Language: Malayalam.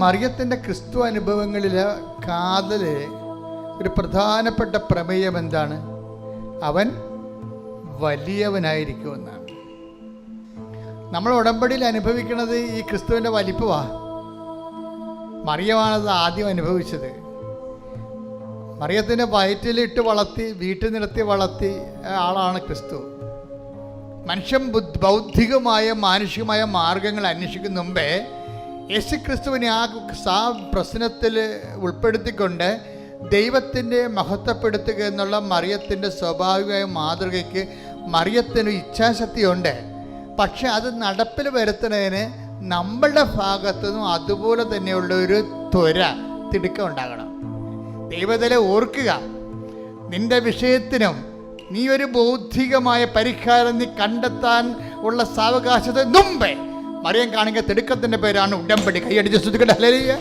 മറിയത്തിൻ്റെ ക്രിസ്തു അനുഭവങ്ങളിലെ കാതല് ഒരു പ്രധാനപ്പെട്ട പ്രമേയം എന്താണ്? അവൻ വലിയവനായിരിക്കുമെന്നാണ്. നമ്മൾ ഉടമ്പടിയിൽ അനുഭവിക്കുന്നത് ഈ ക്രിസ്തുവിൻ്റെ വലിപ്പമാണ്. മറിയമാണത് ആദ്യം അനുഭവിച്ചത്. മറിയത്തിൻ്റെ വയറ്റിലിട്ട് വളർത്തി വീട്ടിൽ നിർത്തി വളർത്തി ആളാണ് ക്രിസ്തു. മനുഷ്യൻ ബൗദ്ധികമായ മാനുഷികമായ മാർഗങ്ങൾ അന്വേഷിക്കുന്ന മുമ്പേ യേശു ക്രിസ്തുവിനെ ആ പ്രശ്നത്തിൽ ഉൾപ്പെടുത്തിക്കൊണ്ട് ദൈവത്തിൻ്റെ മഹത്വപ്പെടുത്തുക എന്നുള്ള മറിയത്തിൻ്റെ സ്വാഭാവികമായ മാതൃകയ്ക്ക് മറിയത്തിന് ഇച്ഛാശക്തിയുണ്ട്. പക്ഷെ അത് നടപ്പിൽ വരുത്തുന്നതിന് നമ്മളുടെ ഭാഗത്തുനിന്നും അതുപോലെ തന്നെയുള്ള ഒരു തിടുക്കം ഉണ്ടാകണം. ദൈവത്തിലെ ഓർക്കുക, നിന്റെ വിഷയത്തിനും നീ ഒരു ബൗദ്ധികമായ പരിഹാരം നീ കണ്ടെത്താൻ ഉള്ള സാവകാശത്തിന് മുമ്പേ മറിയം കാണിക്കുന്ന തിടുക്കത്തിന്റെ പേരാണ് ഉടമ്പടി. കൈയടിച്ച് സ്തുതിക്കട്ടെ. ഹല്ലേലൂയ.